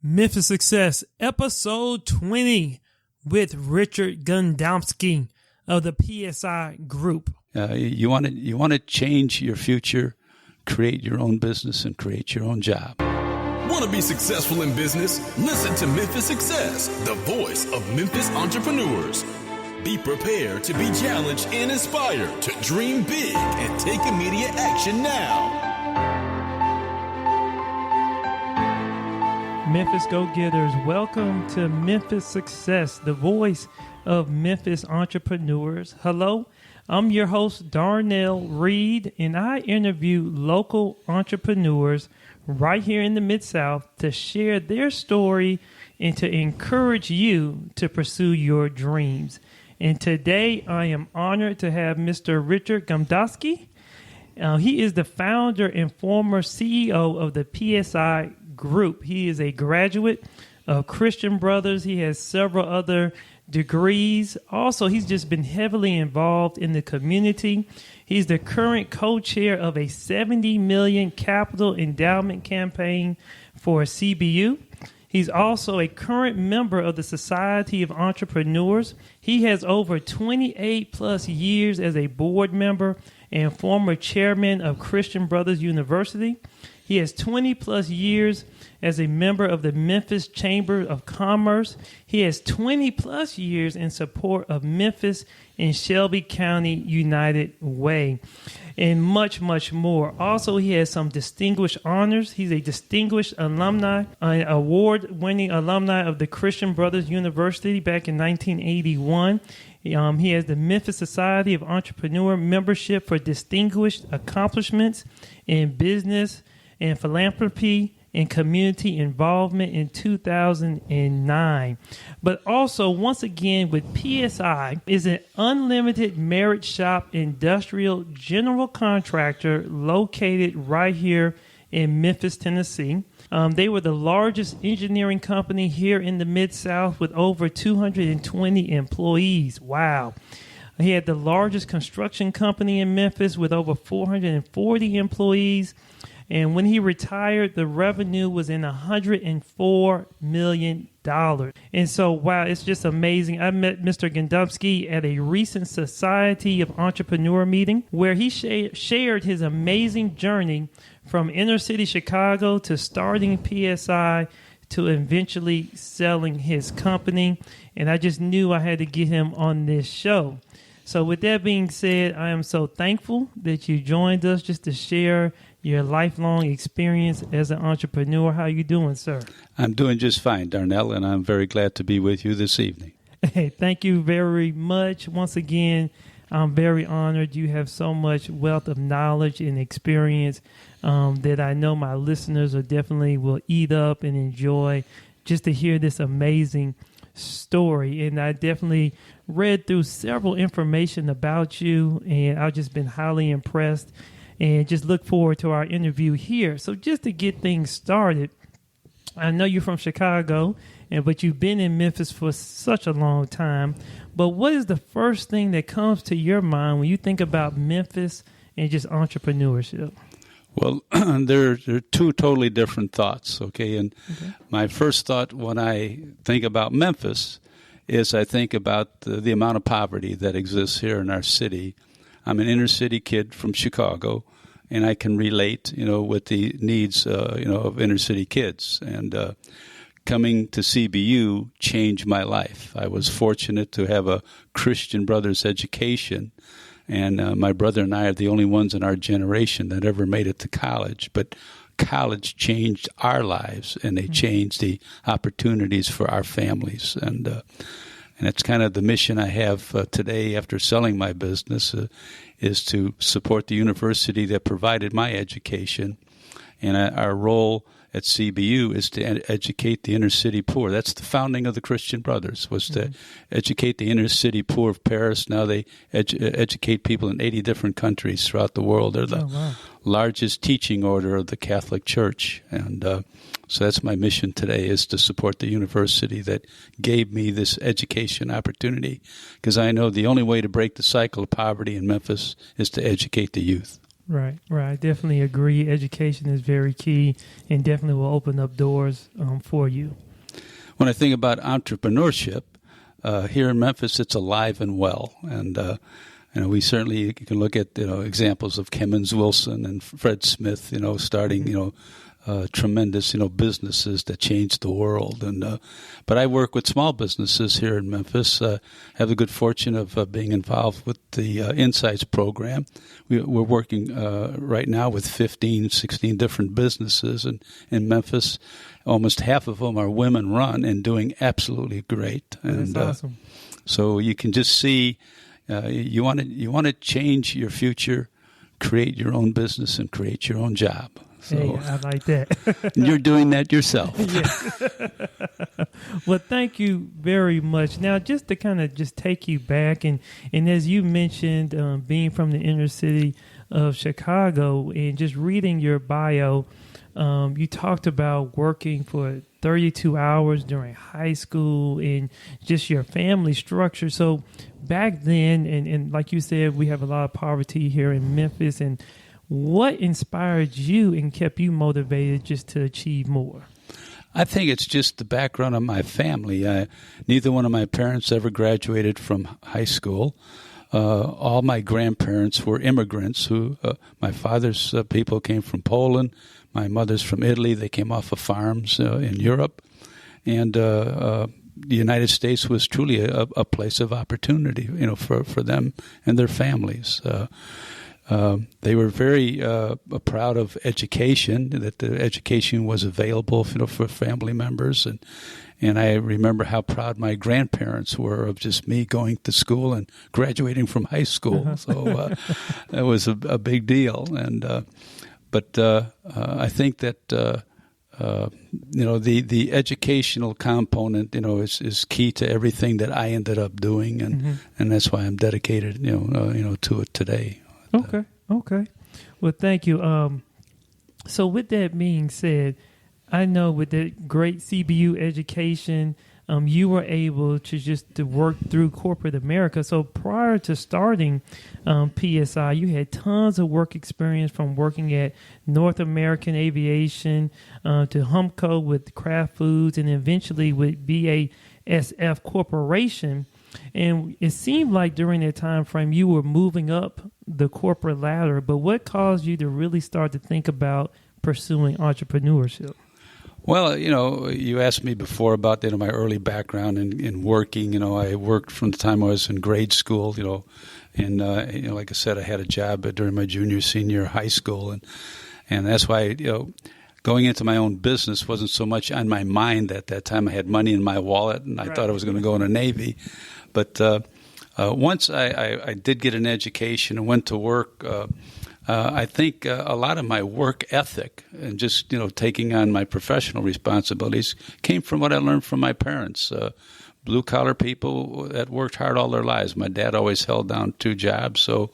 Memphis Success, episode 20 with Richard Gadomski of the PSI Group. You want to change your future, create your own business, and create your own job. Want to be successful in business? Listen to Memphis Success, the voice of Memphis entrepreneurs. Be prepared to be challenged and inspired to dream big and take immediate action now. Memphis Go-Getters, welcome to Memphis Success, the voice of Memphis entrepreneurs. Hello, I'm your host, Darnell Reed, and I interview local entrepreneurs right here in the Mid-South to share their story and to encourage you to pursue your dreams. And today I am honored to have Mr. Richard Gadomski. He is the founder and former CEO of the PSI Group. He is a graduate of Christian Brothers. He has several other degrees. Also, he's just been heavily involved in the community. He's the current co-chair of a $70 million capital endowment campaign for CBU. He's also a current member of the Society of Entrepreneurs. He has over 28 plus years as a board member and former chairman of Christian Brothers University. He has 20 plus years as a member of the Memphis Chamber of Commerce. He has 20 plus years in support of Memphis and Shelby County United Way, and much, much more. Also, he has some distinguished honors. He's a distinguished alumni, an award-winning alumni of the Christian Brothers University back in 1981. He has the Memphis Society of Entrepreneur membership for distinguished accomplishments in business and philanthropy and community involvement in 2009. But also, once again, with PSI, is an unlimited merit shop industrial general contractor located right here in Memphis, Tennessee. They were the largest engineering company here in the Mid-South with over 220 employees. Wow. He had the largest construction company in Memphis with over 440 employees. And when he retired, the revenue was in $104 million. And so, wow, it's just amazing. I met Mr. Gadomski at a recent Society of Entrepreneur meeting where he shared his amazing journey from inner city Chicago to starting PSI to eventually selling his company. And I just knew I had to get him on this show. So with that being said, I am so thankful that you joined us just to share your lifelong experience as an entrepreneur. How you doing, sir? I'm doing just fine, Darnell, and I'm very glad to be with you this evening. Hey, thank you very much. Once again, I'm very honored. You have so much wealth of knowledge and experience that I know my listeners will eat up and enjoy just to hear this amazing story. And I definitely read through several information about you, and I've just been highly impressed and just look forward to our interview here. So just to get things started, I know you're from Chicago, but you've been in Memphis for such a long time. But what is the first thing that comes to your mind when you think about Memphis and just entrepreneurship? Well, there are two totally different thoughts, okay? And my first thought when I think about Memphis is I think about the amount of poverty that exists here in our city. I'm an inner city kid from Chicago, and I can relate, with the needs, of inner city kids. And coming to CBU changed my life. I was fortunate to have a Christian Brothers education, and my brother and I are the only ones in our generation that ever made it to college. But college changed our lives, and they changed the opportunities for our families. And it's kind of the mission I have today after selling my business is to support the university that provided my education. And our role at CBU is to educate the inner city poor. That's the founding of the Christian Brothers, was to educate the inner city poor of Paris. Now they educate people in 80 different countries throughout the world. They're the largest teaching order of the Catholic Church. And so that's my mission today, is to support the university that gave me this education opportunity, because I know the only way to break the cycle of poverty in Memphis is to educate the youth. Right. I definitely agree. Education is very key and definitely will open up doors for you. When I think about entrepreneurship, here in Memphis, it's alive and well. And, we certainly can look at, examples of Kemmons Wilson and Fred Smith, starting, tremendous, businesses that changed the world. And but I work with small businesses here in Memphis. Have the good fortune of being involved with the Insights program. We're working right now with 15, 16 different businesses in Memphis. Almost half of them are women run and doing absolutely great. And that's awesome. So you can just see you want to change your future, create your own business, and create your own job. So, hey, I like that. You're doing that yourself. Yes. Well, thank you very much. Now, just to kind of just take you back, and as you mentioned, being from the inner city of Chicago, and just reading your bio, you talked about working for 32 hours during high school and just your family structure. So back then, and like you said, we have a lot of poverty here in Memphis, and what inspired you and kept you motivated just to achieve more? I think it's just the background of my family. Neither one of my parents ever graduated from high school. All my grandparents were immigrants. My father's people came from Poland. My mother's from Italy. They came off of farms in Europe. And the United States was truly a place of opportunity, for them and their families. They were very proud of education, that the education was available, for family members, and I remember how proud my grandparents were of just me going to school and graduating from high school. Uh-huh. So that was a big deal, but I think that the educational component, is key to everything that I ended up doing, and that's why I'm dedicated, to it today. Okay. Well, thank you. So with that being said, I know with the great CBU education, you were able to work through corporate America. So prior to starting PSI, you had tons of work experience, from working at North American Aviation to Humco with Kraft Foods, and eventually with BASF Corporation. And it seemed like during that time frame you were moving up the corporate ladder. But what caused you to really start to think about pursuing entrepreneurship? Well, you asked me before about my early background in working. I worked from the time I was in grade school. And like I said, I had a job during my senior high school, and that's why going into my own business wasn't so much on my mind at that time. I had money in my wallet, and I thought I was going to go in the Navy. But once I did get an education and went to work, I think a lot of my work ethic and just, taking on my professional responsibilities came from what I learned from my parents. Blue-collar people that worked hard all their lives. My dad always held down 2 jobs. So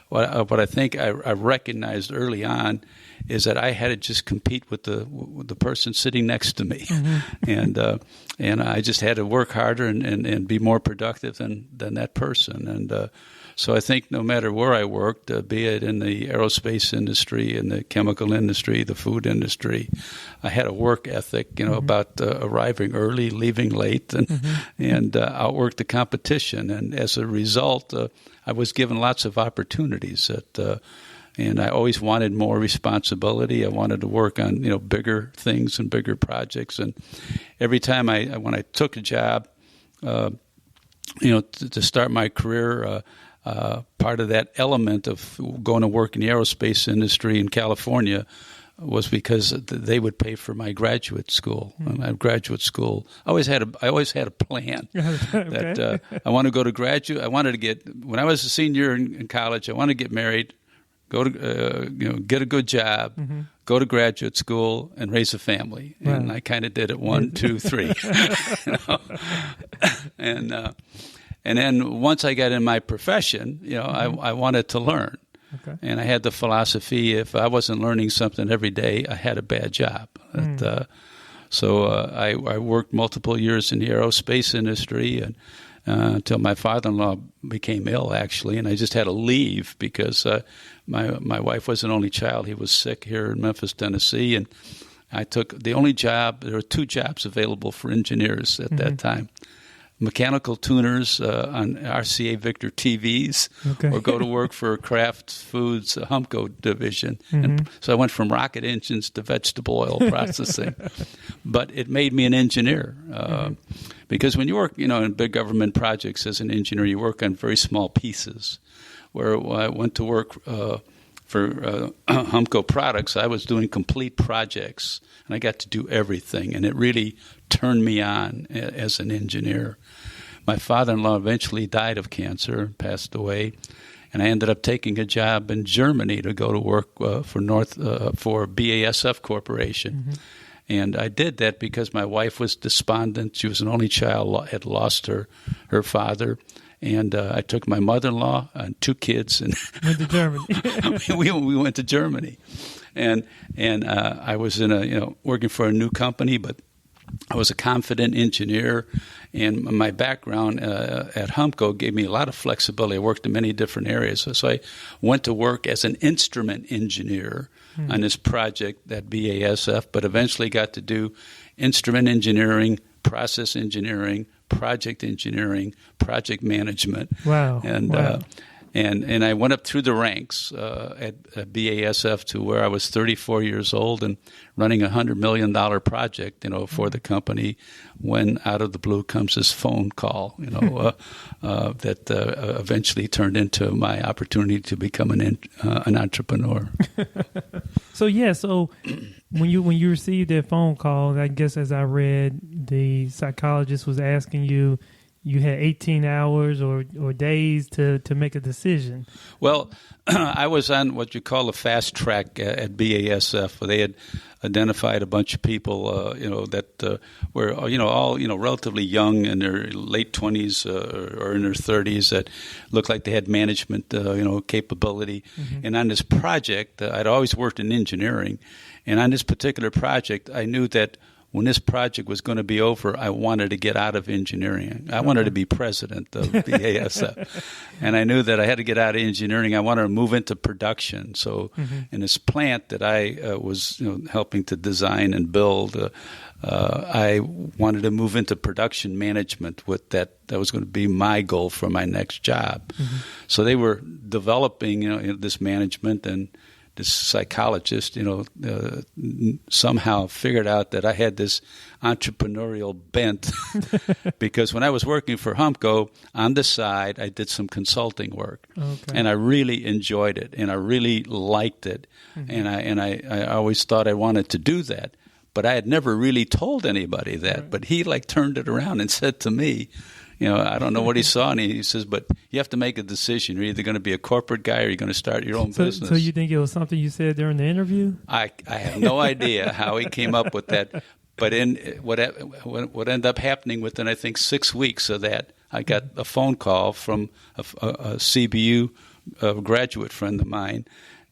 what I think I recognized early on is that I had to just compete with the person sitting next to me, and I just had to work harder and be more productive than that person. And so I think no matter where I worked, be it in the aerospace industry, in the chemical industry, the food industry, I had a work ethic, about arriving early, leaving late, and outwork the competition. And as a result, I was given lots of opportunities and I always wanted more responsibility. I wanted to work on, bigger things and bigger projects. And every time when I took a job, to start my career, part of that element of going to work in the aerospace industry in California was because they would pay for my graduate school. My graduate school, I always had a plan that I want to go to graduate. I wanted to when I was a senior in college, I wanted to get married, go to get a good job, go to graduate school, and raise a family. Right. And I kind of did it 1, 2, 3. And then once I got in my profession, I wanted to learn. Okay. And I had the philosophy, if I wasn't learning something every day, I had a bad job. So I worked multiple years in the aerospace industry, until my father-in-law became ill, actually, and I just had to leave because my wife was an only child. He was sick here in Memphis, Tennessee, and I took the only job. There were 2 jobs available for engineers at that time. Mechanical tuners on RCA Victor TVs, or go to work for Kraft Foods Humco division. And so I went from rocket engines to vegetable oil processing. But it made me an engineer because when you work, in big government projects as an engineer, you work on very small pieces. Where I went to work for Humco products, I was doing complete projects, and I got to do everything, and it really turned me on as an engineer. My father-in-law eventually died of cancer, passed away, and I ended up taking a job in Germany to go to work for BASF Corporation. And I did that because my wife was despondent. She was an only child, had lost her father. And I took my mother-in-law and 2 kids and went to Germany. we went to Germany, and I was in working for a new company, but I was a confident engineer, and my background at Humco gave me a lot of flexibility. I worked in many different areas, so I went to work as an instrument engineer on this project at BASF, but eventually got to do instrument engineering, process engineering, project engineering, project management. Wow. And I went up through the ranks at BASF to where I was 34 years old and running a $100 million project, for the company, when out of the blue comes this phone call, that eventually turned into my opportunity to become an entrepreneur. So when you received that phone call, I guess as I read, the psychologist was asking you had 18 hours or days to make a decision. Well, I was on what you call a fast track at BASF, where they had identified a bunch of people, that were, all, relatively young in their late 20s or in their 30s that looked like they had management, capability. And on this project, I'd always worked in engineering. And on this particular project, I knew that when this project was going to be over, I wanted to get out of engineering. I wanted to be president of BASF. And I knew that I had to get out of engineering. I wanted to move into production. So in this plant that I was helping to design and build, I wanted to move into production management with that. That was going to be my goal for my next job. So they were developing this management, and this psychologist, somehow figured out that I had this entrepreneurial bent because when I was working for Humco, on the side, I did some consulting work, and I really enjoyed it, and I really liked it, and I always thought I wanted to do that, but I had never really told anybody that. Right. But he turned it around and said to me, I don't know what he saw, and he says, but you have to make a decision. You're either going to be a corporate guy or you're going to start your own business. So you think it was something you said during the interview? I have no idea how he came up with that. But what ended up happening within, I think, 6 weeks of that, I got a phone call from a CBU graduate friend of mine.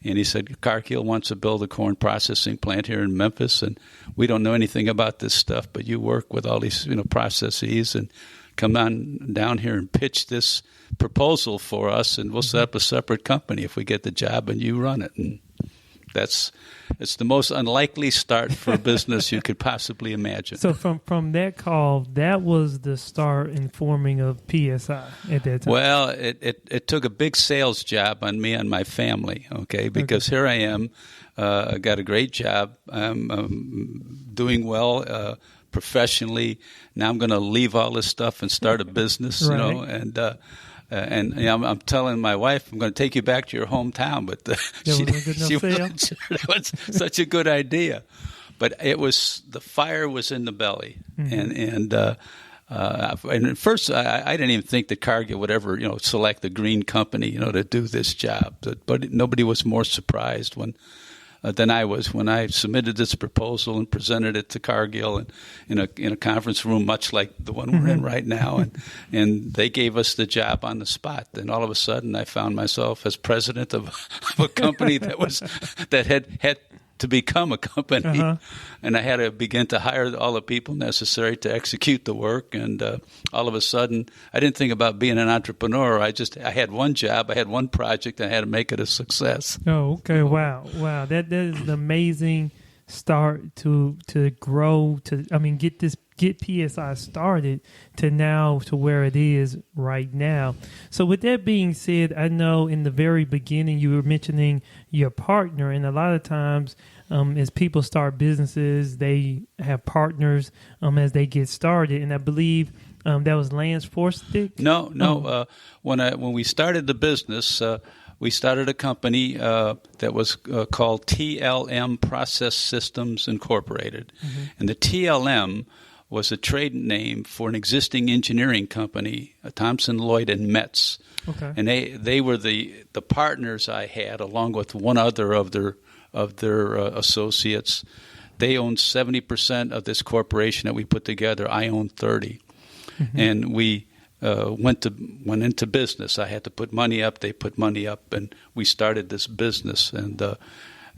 And he said, Cargill wants to build a corn processing plant here in Memphis, and we don't know anything about this stuff, but you work with all these processes, and come on down here and pitch this proposal for us, and we'll set up a separate company if we get the job and you run it. And it's the most unlikely start for a business you could possibly imagine. So from that call, that was the start in forming of PSI at that time. Well, it took a big sales job on me and my family, because here I am, I got a great job, I'm doing well professionally. Now I'm going to leave all this stuff and start a business, right. And I'm telling my wife, I'm going to take you back to your hometown, but she wasn't sure that was such a good idea. But the fire was in the belly, and at first I didn't even think that Cargill would ever select a green company to do this job, but nobody was more surprised than I was when I submitted this proposal and presented it to Cargill in a conference room much like the one we're in right now, and they gave us the job on the spot. And all of a sudden, I found myself as president of a company that had to become a company. And I had to begin to hire all the people necessary to execute the work. And all of a sudden, I didn't think about being an entrepreneur. I had one job, I had one project, and I had to make it a success. Oh, okay. Wow. That is an amazing start to grow, get PSI started to where it is right now. So with that being said, I know in the very beginning you were mentioning your partner, and a lot of times as people start businesses, they have partners as they get started, and I believe that was Lance Forstick? No. When we started the business, we started a company that was called TLM Process Systems Incorporated. And the TLM was a trade name for an existing engineering company, Thomson Lloyd and Metz. Okay. And they were the partners I had, along with one other of their associates. They owned 70% of this corporation that we put together. I owned 30%. And we went into business. I had to put money up. They put money up, and we started this business. And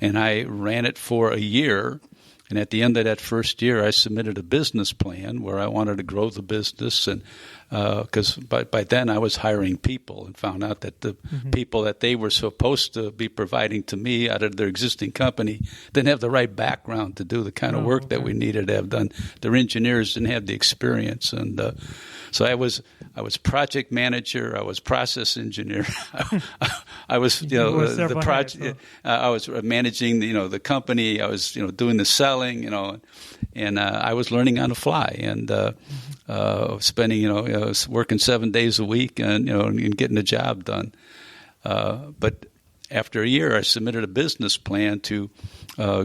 I ran it for a year. And at the end of that first year, I submitted a business plan where I wanted to grow the business, and because by then I was hiring people and found out that the people that they were supposed to be providing to me out of their existing company didn't have the right background to do the kind of work that we needed to have done. Their engineers didn't have the experience, and so I was project manager. I was process engineer. I was the project. I was managing the company. I was doing the selling. And I was learning on the fly and spending working 7 days a week and getting the job done. But after a year, I submitted a business plan to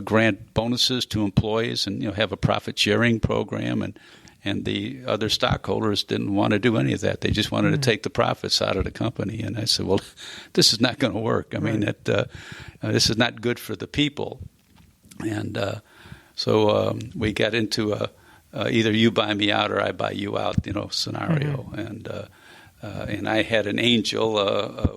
grant bonuses to employees and have a profit sharing program, and the other stockholders didn't want to do any of that. They just wanted to take the profits out of the company. And I said, well, this is not going to work. I mean, this is not good for the people. And so we got into either you buy me out or I buy you out, scenario. And I had an angel,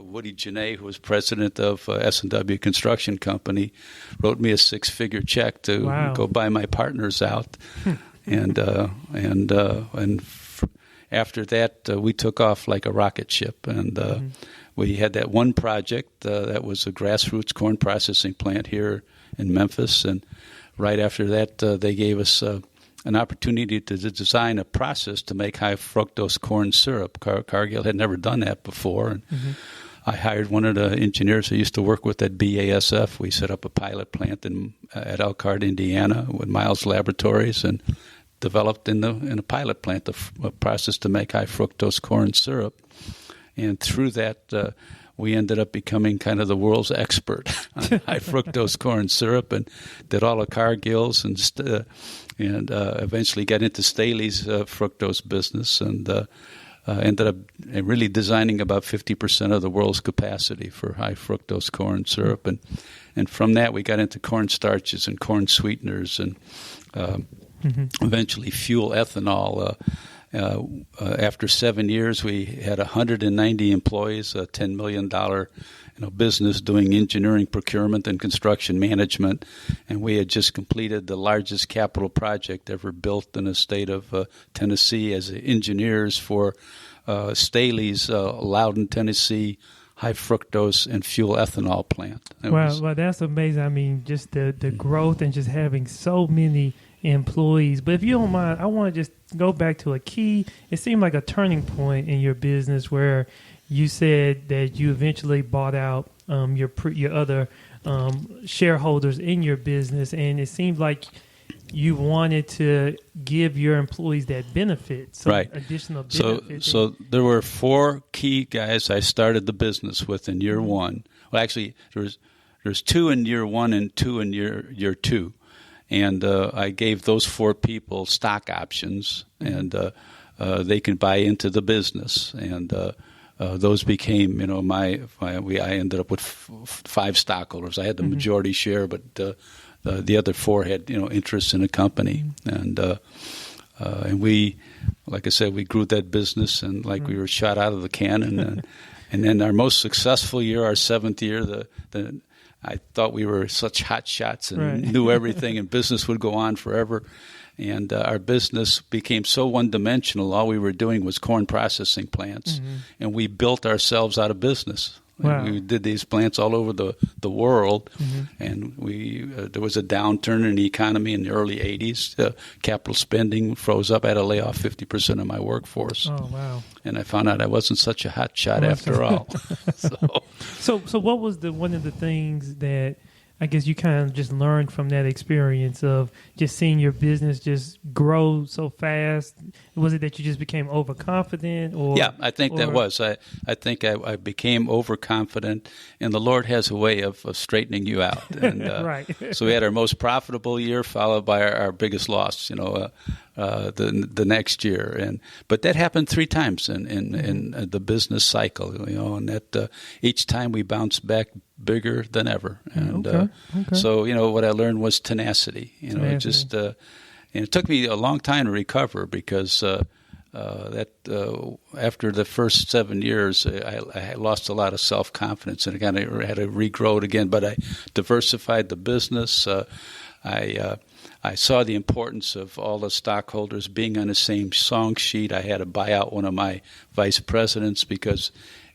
Woody Janae, who was president of S&W Construction Company, wrote me a 6-figure check to go buy my partners out. And after that, we took off like a rocket ship. And we had that one project that was a grassroots corn processing plant here in Memphis. And right after that, they gave us an opportunity to design a process to make high fructose corn syrup. Cargill had never done that before. And I hired one of the engineers I used to work with at BASF. We set up a pilot plant at Elkhart, Indiana, with Miles Laboratories, and developed in a pilot plant a process to make high fructose corn syrup. And through that, we ended up becoming kind of the world's expert on high fructose corn syrup, and did all of Cargill's and eventually got into Staley's fructose business, and ended up really designing about 50% of the world's capacity for high fructose corn syrup. And from that, we got into corn starches and corn sweeteners, and eventually fuel ethanol. After 7 years, we had 190 employees, a $10 million business doing engineering, procurement, and construction management. And we had just completed the largest capital project ever built in the state of Tennessee as engineers for Staley's Loudon, Tennessee high fructose and fuel ethanol plant. Well, that's amazing. I mean, just the growth and just having so many employees. But if you don't mind, I want to just go back to it seemed like a turning point in your business where you said that you eventually bought out your other shareholders in your business, and it seemed like you wanted to give your employees that benefit, additional benefit. So there were 4 key guys I started the business with in year 1. Well, actually, there's 2 in year 1 and 2 in year 2. And I gave those 4 people stock options, and they can buy into the business. And those became, I ended up with 5 stockholders. I had the majority share, but the other 4 had, interest in the company. And we, like I said, we grew that business, and we were shot out of the cannon. And then our most successful year, our 7th year, I thought we were such hot shots and knew everything, and business would go on forever. And our business became so one-dimensional. All we were doing was corn processing plants, and we built ourselves out of business. Wow. We did these plants all over the world, and there was a downturn in the economy in the early 80s. Capital spending froze up. I had to lay off 50% of my workforce. Oh, wow. And I found out I wasn't such a hot shot after all. So what was one of the things that I guess you kind of just learned from that experience of just seeing your business just grow so fast? Was it that you just became overconfident? Yeah, I think that was. I think I became overconfident, and the Lord has a way of straightening you out. And, right. So we had our most profitable year, followed by our biggest loss, the next year. But that happened 3 times in the business cycle, and that each time we bounced back bigger than ever. And so, what I learned was tenacity. It just and it took me a long time to recover because after the first 7 years, I lost a lot of self-confidence, and I kind of had to regrow it again. But I diversified the business. I saw the importance of all the stockholders being on the same song sheet. I had to buy out one of my vice presidents because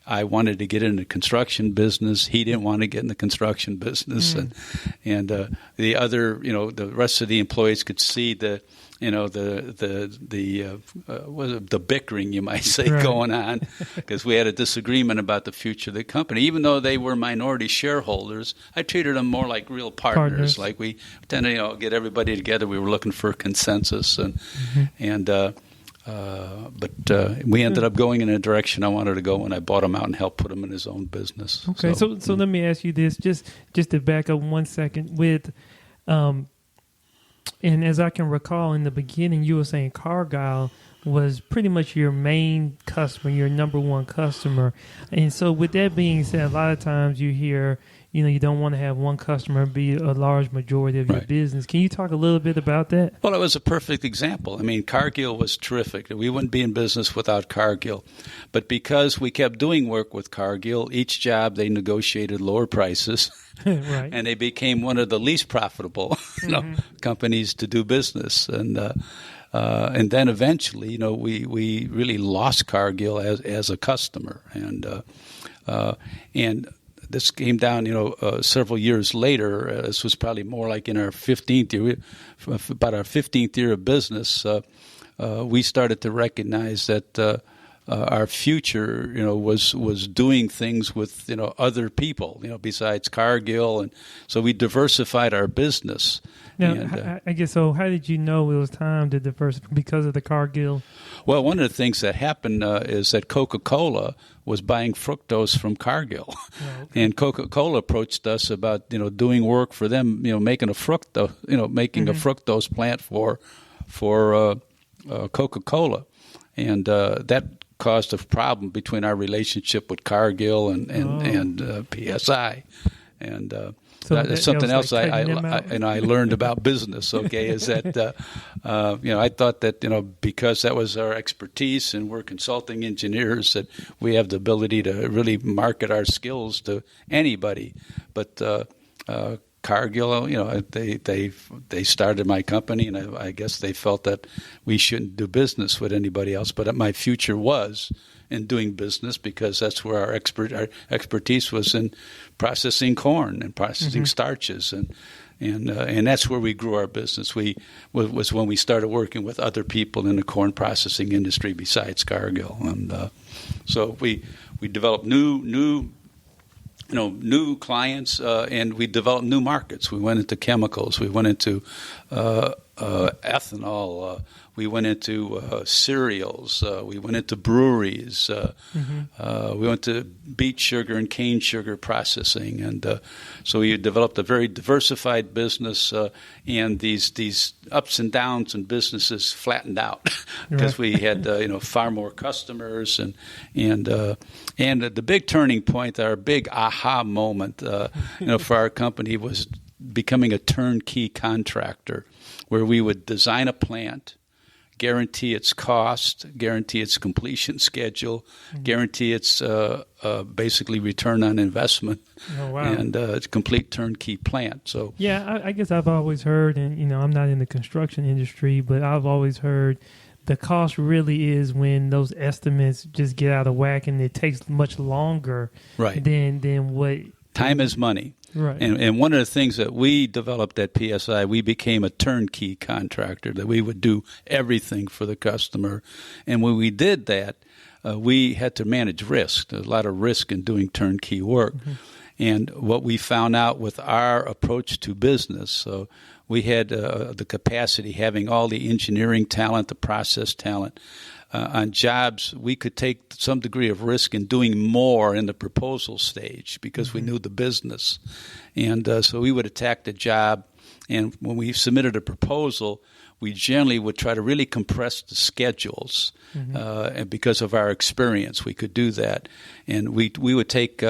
I wanted to get in the construction business. He didn't want to get in the construction business, and the other, the rest of the employees could see the bickering, you might say, going on, because we had a disagreement about the future of the company. Even though they were minority shareholders, I treated them more like real partners. Like we tend to, get everybody together. We were looking for consensus, but we ended up going in a direction I wanted to go when I bought him out and helped put him in his own business. Okay, so let me ask you this, just to back up 1 second with, and as I can recall in the beginning, you were saying Cargill was pretty much your main customer, your number one customer. And so with that being said, a lot of times you hear, you don't want to have one customer be a large majority of your business. Can you talk a little bit about that? Well, it was a perfect example. I mean, Cargill was terrific. We wouldn't be in business without Cargill. But because we kept doing work with Cargill, each job they negotiated lower prices. And they became one of the least profitable companies to do business. And then eventually, we really lost Cargill as a customer. And this came down, several years later. This was probably more like in our 15th year. About our 15th year of business, we started to recognize that our future, was doing things with, other people, besides Cargill. And so we diversified our business. Now, I guess so. How did you know it was time to diversify because of the Cargill? Well, one of the things that happened is that Coca-Cola was buying fructose from Cargill, and Coca-Cola approached us about doing work for them, making a fructose, a fructose plant for Coca-Cola, and that caused a problem between our relationship with Cargill and PSI, and. So that's something else I learned about business, is that, I thought that, because that was our expertise and we're consulting engineers, that we have the ability to really market our skills to anybody. But Cargill, they started my company, and I guess they felt that we shouldn't do business with anybody else. But my future was in doing business because that's where our expertise was in processing corn and processing starches, and that's where we grew our business. Was when we started working with other people in the corn processing industry besides Cargill, and so we developed new clients, and we developed new markets. We went into chemicals. We went into ethanol. We went into cereals. We went into breweries. We went to beet sugar and cane sugar processing, and so we developed a very diversified business. And these ups and downs in businesses flattened out because we had far more customers, and the big turning point, our big aha moment, for our company was becoming a turnkey contractor, where we would design a plant, guarantee its cost, guarantee its completion schedule, guarantee its basically return on investment, and complete turnkey plant. So yeah, I guess I've always heard, and I'm not in the construction industry, but I've always heard the cost really is when those estimates just get out of whack, and it takes much longer than what. Time is money. Right. And one of the things that we developed at PSI, we became a turnkey contractor, that we would do everything for the customer. And when we did that, we had to manage risk. There's a lot of risk in doing turnkey work. And what we found out with our approach to business, so we had the capacity, having all the engineering talent, the process talent, on jobs, we could take some degree of risk in doing more in the proposal stage because we knew the business. And so we would attack the job, and when we submitted a proposal, we generally would try to really compress the schedules. And because of our experience, we could do that. And we would take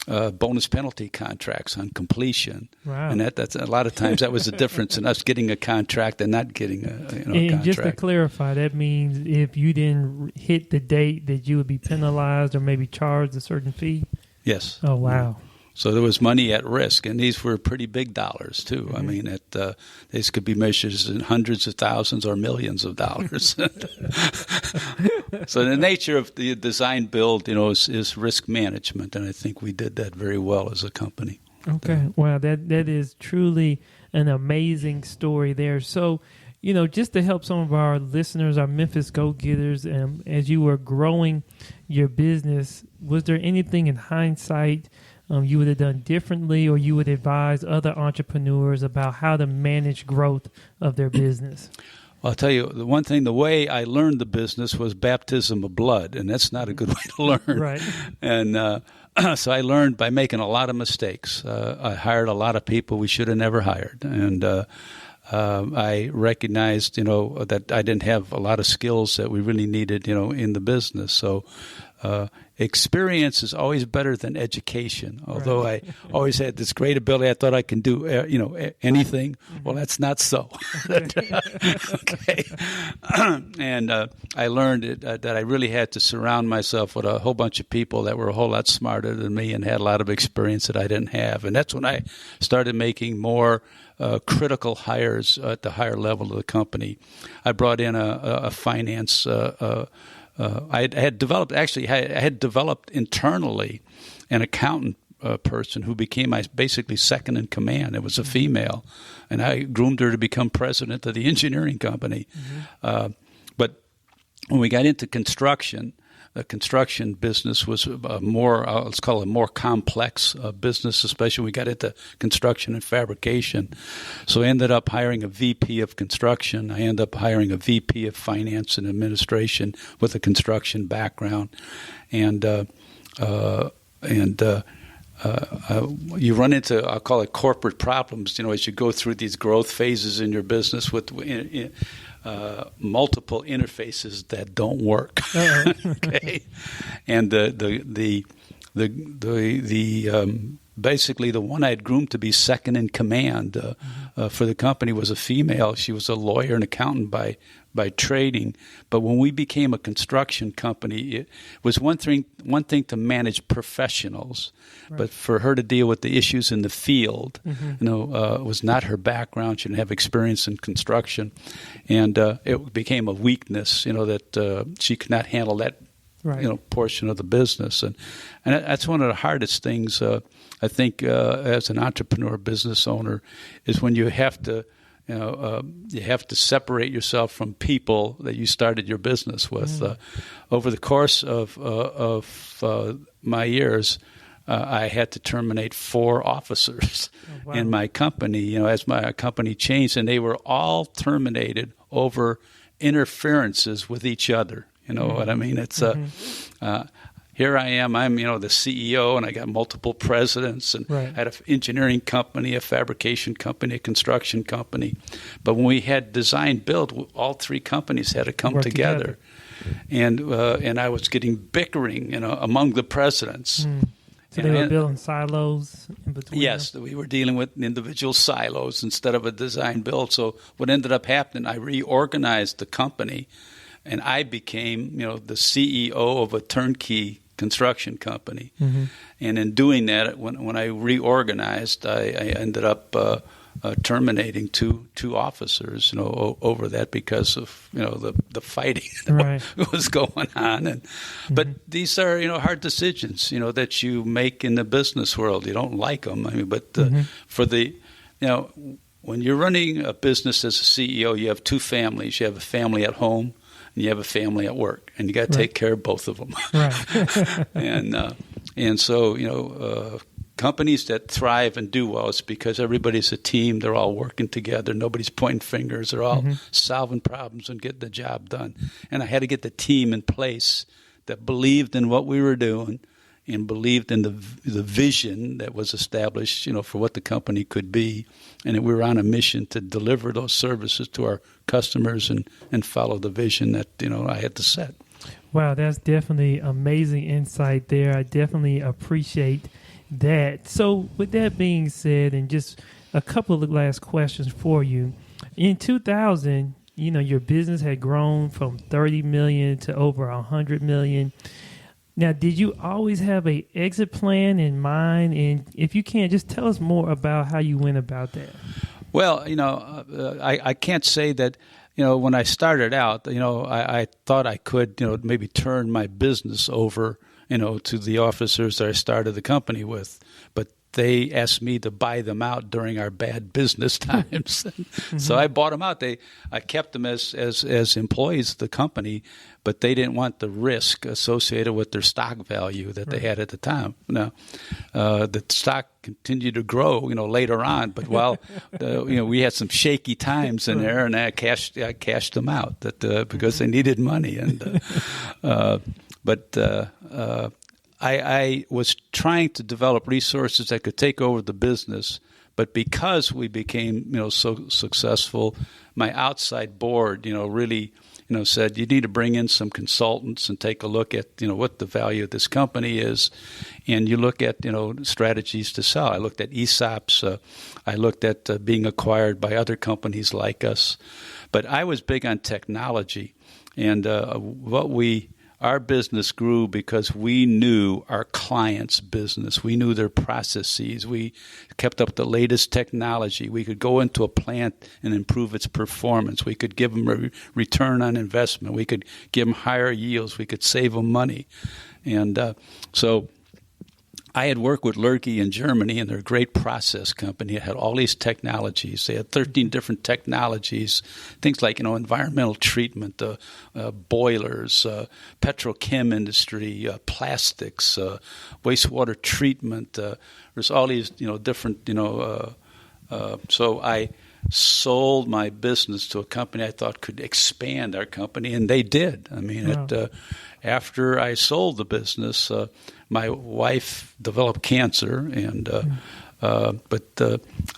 bonus penalty contracts on completion. Wow. And that's a lot of times that was the difference in us getting a contract and not getting a contract. Just to clarify, that means if you didn't hit the date that you would be penalized or maybe charged a certain fee? Yes. Oh, wow. So there was money at risk, and these were pretty big dollars, too. I mean, these could be measured in hundreds of thousands or millions of dollars. So the nature of the design build, is risk management, and I think we did that very well as a company. Okay. Wow, that is truly an amazing story there. So, just to help some of our listeners, our Memphis go-getters, as you were growing your business, was there anything in hindsight you would have done differently, or you would advise other entrepreneurs about how to manage growth of their business? I'll tell you, the way I learned the business was baptism of blood, and that's not a good way to learn. Right. And so I learned by making a lot of mistakes. I hired a lot of people we should have never hired, and I recognized, that I didn't have a lot of skills that we really needed, in the business. So experience is always better than education. Although I always had this great ability, I thought I can do, anything. Well, that's not so. Okay. And I learned that I really had to surround myself with a whole bunch of people that were a whole lot smarter than me and had a lot of experience that I didn't have. And that's when I started making more critical hires at the higher level of the company. I brought in a finance I had developed internally an accountant person who became my basically second in command. It was a female, and I groomed her to become president of the engineering company. But when we got into construction, the construction business was let's call it a more complex business, especially when we got into construction and fabrication. So I ended up hiring a VP of construction. I ended up hiring a VP of finance and administration with a construction background. And you run into, I'll call it corporate problems, as you go through these growth phases in your business with multiple interfaces that don't work. Okay, and basically the one I had groomed to be second in command for the company was a female. She was a lawyer and accountant by trading, but when we became a construction company, it was one thing to manage professionals, but for her to deal with the issues in the field, was not her background. She didn't have experience in construction, and it became a weakness, that she could not handle that, portion of the business, and that's one of the hardest things I think as an entrepreneur, business owner, is when you have to. You have to separate yourself from people that you started your business with. Over the course of my years, I had to terminate 4 officers in my company. As my company changed, and they were all terminated over interferences with each other. You know what I mean? It's here I am. I'm the CEO, and I got multiple presidents, and I had an engineering company, a fabrication company, a construction company. But when we had design build, all 3 companies had to come together. And I was getting bickering, among the presidents. So they were building silos in between? Yes, we were dealing with individual silos instead of a design build. So what ended up happening, I reorganized the company, and I became, the CEO of a turnkey construction company. Mm-hmm. And in doing that, when I reorganized, I ended up terminating two officers, over that because of the fighting that was going on. And but these are hard decisions that you make in the business world. You don't like them. I mean, but for the when you're running a business as a CEO, you have two families. You have a family at home, and you have a family at work, and you got to take care of both of them. Right. and so companies that thrive and do well, it's because everybody's a team. They're all working together. Nobody's pointing fingers. They're all solving problems and getting the job done. And I had to get the team in place that believed in what we were doing and believed in the vision that was established, for what the company could be. And we were on a mission to deliver those services to our customers and follow the vision that, I had to set. Wow, that's definitely amazing insight there. I definitely appreciate that. So with that being said, and just a couple of last questions for you. In 2000, your business had grown from 30 million to over 100 million. Now, did you always have an exit plan in mind? And if you can, just tell us more about how you went about that. Well, I can't say that, when I started out, I thought I could, maybe turn my business over to the officers that I started the company with. But they asked me to buy them out during our bad business times. So I bought them out. I kept them as employees of the company, but they didn't want the risk associated with their stock value that they had at the time. Now, the stock continued to grow, later on. But while we had some shaky times in there, and I cashed them out because they needed money. And I was trying to develop resources that could take over the business, but because we became, so successful, my outside board, really, said you need to bring in some consultants and take a look at, what the value of this company is, and you look at, strategies to sell. I looked at ESOPs. I looked at being acquired by other companies like us, but I was big on technology, and our business grew because we knew our clients' business. We knew their processes. We kept up the latest technology. We could go into a plant and improve its performance. We could give them a return on investment. We could give them higher yields. We could save them money. And so I had worked with Lurgi in Germany, and they're a great process company. It had all these technologies. They had 13 different technologies, things like, environmental treatment, boilers, petrochem industry, plastics, wastewater treatment. There's all these, different, so I sold my business to a company I thought could expand our company, and they did. I mean, after I sold the business, my wife developed cancer, and but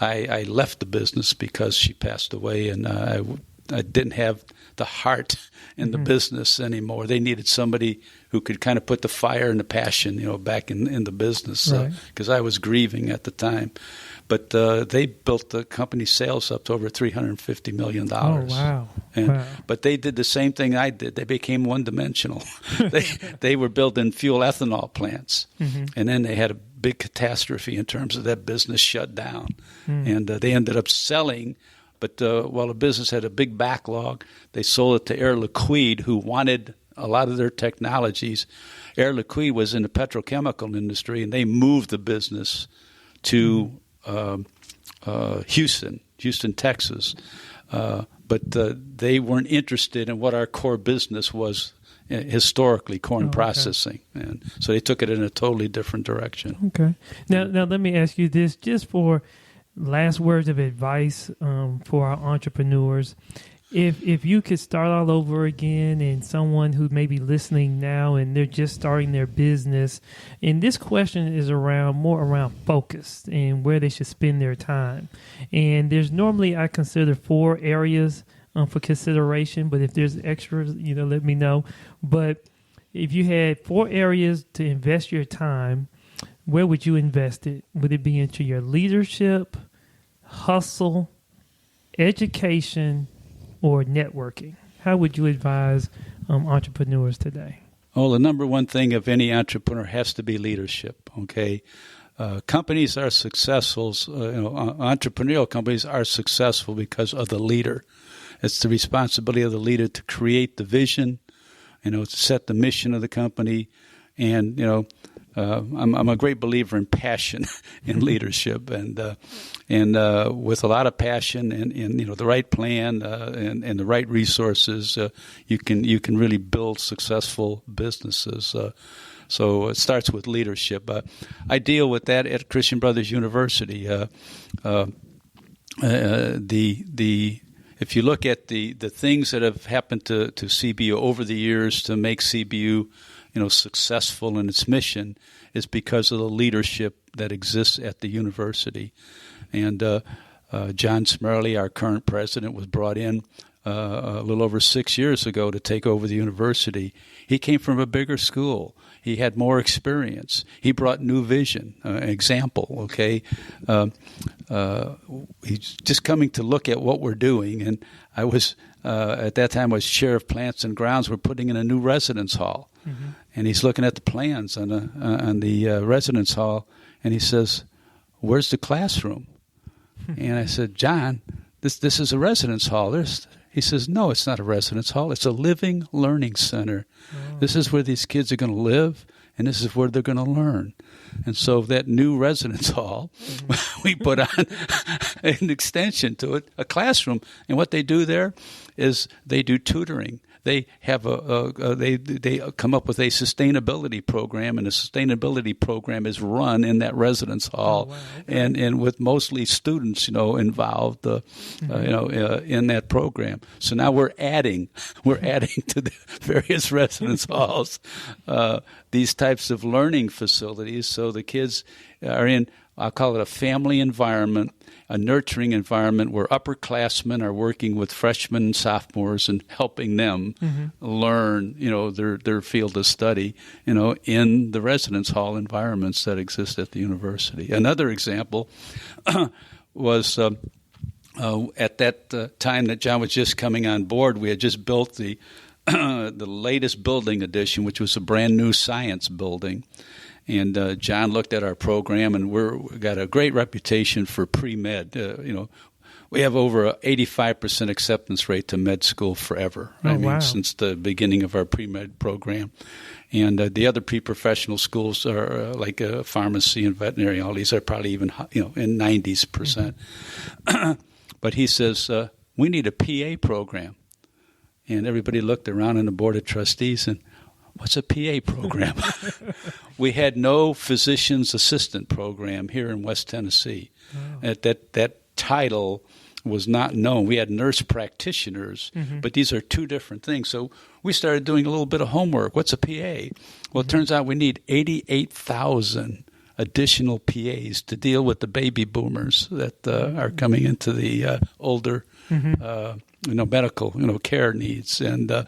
I left the business because she passed away, and I didn't have the heart in the business anymore. They needed somebody who could kind of put the fire and the passion, back in the business, because I was grieving at the time. But they built the company sales up to over $350 million. Oh, wow. But they did the same thing I did. They became one-dimensional. They were building fuel ethanol plants, and then they had a big catastrophe in terms of that business shut down. And they ended up selling. But while the business had a big backlog, they sold it to Air Liquide, who wanted a lot of their technologies. Air Liquide was in the petrochemical industry, and they moved the business to Houston, Texas. But they weren't interested in what our core business was historically, corn processing. And so they took it in a totally different direction. Okay. Now let me ask you this, just for last words of advice for our entrepreneurs. If you could start all over again, and someone who may be listening now and they're just starting their business, and this question is more around focus and where they should spend their time. And there's normally, I consider 4 areas for consideration, but if there's extras, let me know. But if you had 4 areas to invest your time, where would you invest it? Would it be into your leadership, hustle, education, or networking? How would you advise entrepreneurs today? Well, the number one thing of any entrepreneur has to be leadership, okay? Companies are successful, entrepreneurial companies are successful because of the leader. It's the responsibility of the leader to create the vision, to set the mission of the company. And, I'm a great believer in passion in leadership, and with a lot of passion and the right plan and the right resources, you can really build successful businesses. So it starts with leadership. I deal with that at Christian Brothers University. If you look at the things that have happened to CBU over the years to make CBU successful in its mission, is because of the leadership that exists at the university. And John Smerly, our current president, was brought in a little over 6 years ago to take over the university. He came from a bigger school. He had more experience. He brought new vision, example, okay? He's just coming to look at what we're doing. And I was, at that time, I was chair of plants and grounds. We're putting in a new residence hall. Mm-hmm. And he's looking at the plans on the residence hall, and he says, "Where's the classroom?" And I said, "John, this is a residence hall." He says, "No, it's not a residence hall. It's a living learning center. Oh. This is where these kids are going to live, and this is where they're going to learn." And so that new residence hall, we put on an extension to it, a classroom. And what they do there is they do tutoring. They have they come up with a sustainability program, and the sustainability program is run in that residence hall, oh, wow. Okay. and with mostly students, involved, in that program. So now we're adding to the various residence halls these types of learning facilities, so the kids are in, I'll call it a family environment, a nurturing environment where upperclassmen are working with freshmen and sophomores and helping them learn, their field of study, in the residence hall environments that exist at the university. Another example was at that time that John was just coming on board, we had just built the latest building addition, which was a brand new science building. And John looked at our program, and we got a great reputation for pre-med. We have over an 85% acceptance rate to med school forever. Wow. Since the beginning of our pre-med program. And the other pre-professional schools are like pharmacy and veterinary. All these are probably even in 90%. But he says, we need a PA program. And everybody looked around in the board of trustees and, what's a PA program? We had no physician's assistant program here in West Tennessee. Oh. That title was not known. We had nurse practitioners, but these are two different things. So we started doing a little bit of homework. What's a PA? Well, it turns out we need 88,000 additional PAs to deal with the baby boomers that are coming into the older medical, care needs. And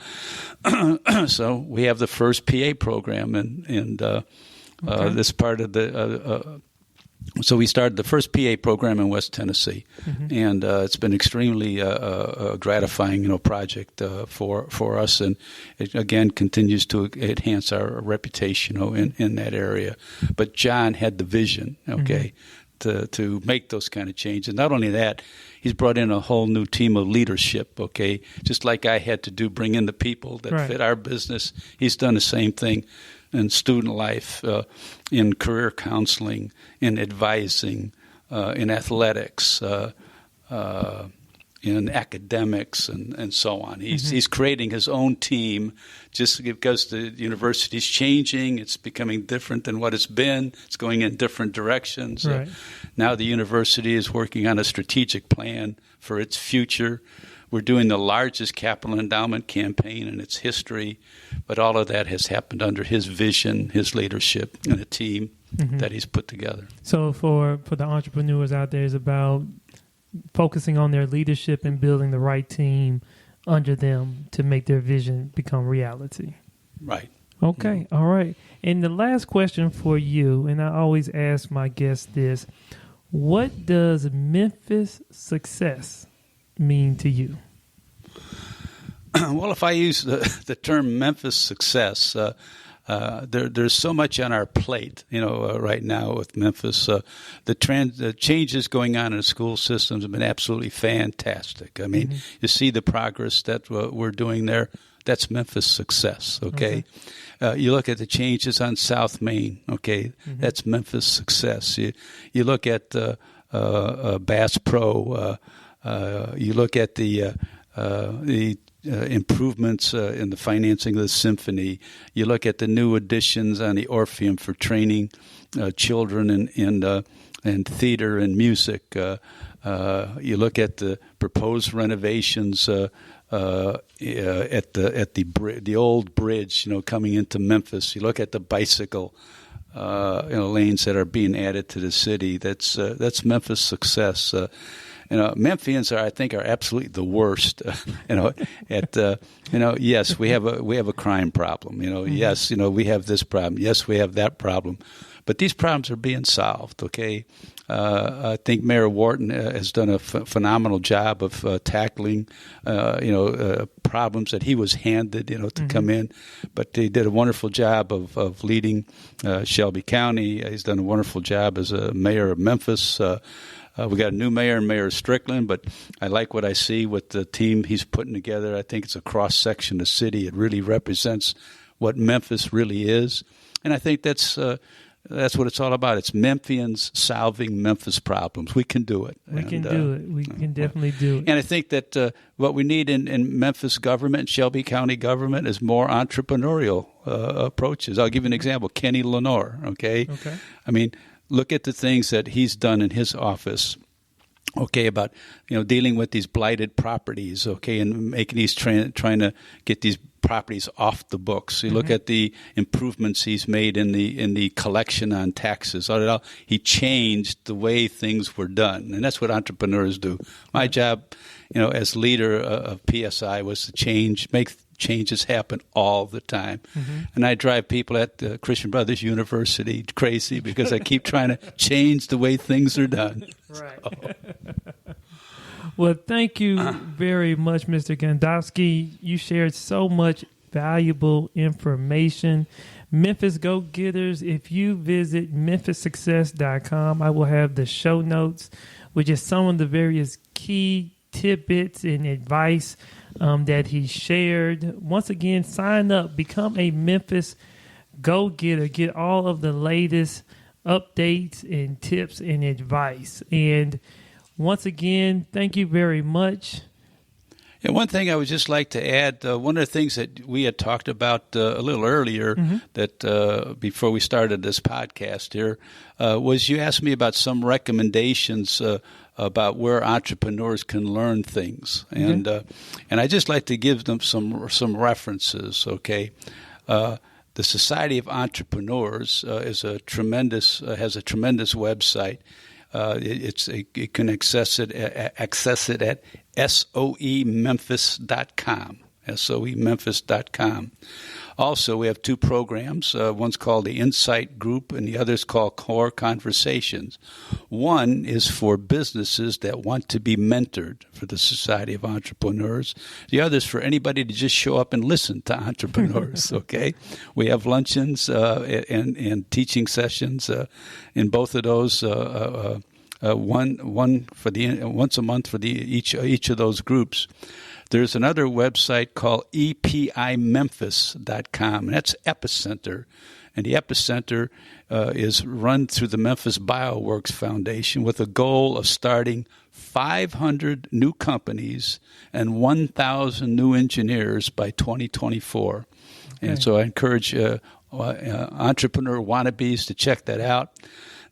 so we have the first PA program, and this part of the so we started the first PA program in West Tennessee, and it's been extremely gratifying, project for us, and it again continues to enhance our reputation, in that area. But John had the vision, to make those kind of changes. Not only that, he's brought in a whole new team of leadership, just like I had to do, bring in the people that fit our business. He's done the same thing in student life, in career counseling, in advising, in athletics, in academics, and so on. He's creating his own team just because the university's changing. It's becoming different than what it's been. It's going in different directions. Right. Now the university is working on a strategic plan for its future. We're doing the largest capital endowment campaign in its history, but all of that has happened under his vision, his leadership, and a team that he's put together. So for the entrepreneurs out there, it's about focusing on their leadership and building the right team under them to make their vision become reality. Right. Okay. All right. And the last question for you, and I always ask my guests this, what does Memphis Success mean to you? Well, if I use the term Memphis Success, there's so much on our plate, right now with Memphis. The changes going on in the school systems have been absolutely fantastic. I mean, you see the progress that we're doing there. That's Memphis Success, okay? You look at the changes on South Main, okay? That's Memphis Success. You look at Bass Pro. You look at the improvements in the financing of the symphony. You look at the new additions on the Orpheum for training children in theater and music. You look at the proposed renovations at the old bridge, coming into Memphis. You look at the bicycle lanes that are being added to the city. That's Memphis Success. Memphians are absolutely the worst. Yes, we have a crime problem. Yes, we have this problem. Yes, we have that problem. But these problems are being solved, okay? I think Mayor Wharton has done a phenomenal job of tackling, problems that he was handed, to come in. But he did a wonderful job of leading Shelby County. He's done a wonderful job as a mayor of Memphis. We got a new mayor, Mayor Strickland, but I like what I see with the team he's putting together. I think it's a cross-section of the city. It really represents what Memphis really is. And I think that's what it's all about. It's Memphians solving Memphis problems. We can do it. We can do it. We can definitely do it. And I think that what we need in Memphis government, Shelby County government, is more entrepreneurial approaches. I'll give you an example. Kenny Lenore, okay? I mean, look at the things that he's done in his office, okay, about dealing with these blighted properties, okay, and making these trying to get these properties off the books. You look at the improvements he's made in the collection on taxes. He changed the way things were done, and that's what entrepreneurs do. My job, as leader of PSI, was to make changes happen all the time. And I drive people at Christian Brothers University crazy because I keep trying to change the way things are done. Right. Well, thank you very much, Mr. Gadomski. You shared so much valuable information. Memphis Go-Getters, if you visit memphissuccess.com, I will have the show notes with just some of the various key tidbits and advice that he shared. Once again, sign up, become a Memphis Go-Getter, get all of the latest updates and tips and advice. And once again, thank you very much. And one thing I would just like to add, one of the things that we had talked about a little earlier, that before we started this podcast here, was you asked me about some recommendations about where entrepreneurs can learn things, and I just like to give them some references. Okay, the Society of Entrepreneurs has a tremendous website. You can access it at soememphis.com. soememphis.com. Also, we have two programs. One's called the Insight Group, and the other's called Core Conversations. One is for businesses that want to be mentored for the Society of Entrepreneurs. The other is for anybody to just show up and listen to entrepreneurs, okay? We have luncheons and teaching sessions in both of those. Once a month for each of those groups. There's another website called epimemphis.com, and that's Epicenter. And the Epicenter is run through the Memphis Bioworks Foundation with a goal of starting 500 new companies and 1,000 new engineers by 2024. Okay. And so I encourage entrepreneur wannabes to check that out.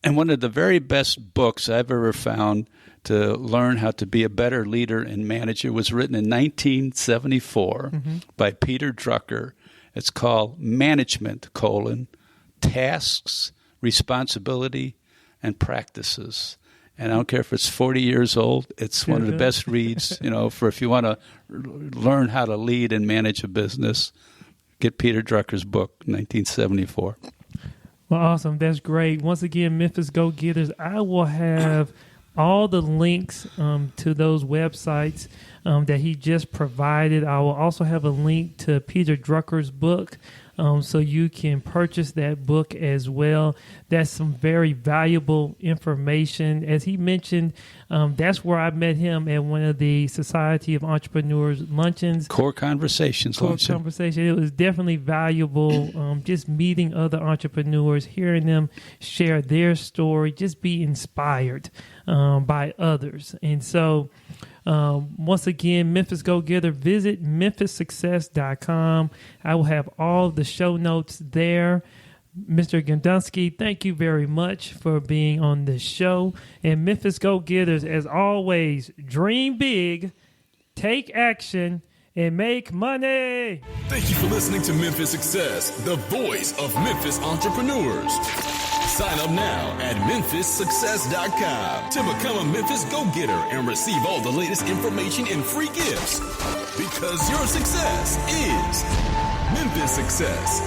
And one of the very best books I've ever found to learn how to be a better leader and manager was written in 1974 by Peter Drucker. It's called Management, Tasks, Responsibility, and Practices. And I don't care if it's 40 years old. It's one of the best reads, for if you want to learn how to lead and manage a business. get Peter Drucker's book, 1974. Well, awesome. That's great. Once again, Memphis Go-Getters, I will have all the links to those websites that he just provided. I will also have a link to Peter Drucker's book, so you can purchase that book as well. That's some very valuable information. As he mentioned, that's where I met him at one of the Society of Entrepreneurs luncheons. Core Conversations. It was definitely valuable, just meeting other entrepreneurs, hearing them share their story, just be inspired by others. And so, once again, Memphis Go-Getter, visit memphissuccess.com. I will have all the show notes there. Mr. Gadomski, thank you very much for being on the show. And Memphis Go-Getters, as always, dream big, take action, and make money. Thank you for listening to Memphis Success, the voice of Memphis entrepreneurs. Sign up now at memphissuccess.com to become a Memphis Go-Getter and receive all the latest information and free gifts. Because your success is Memphis Success.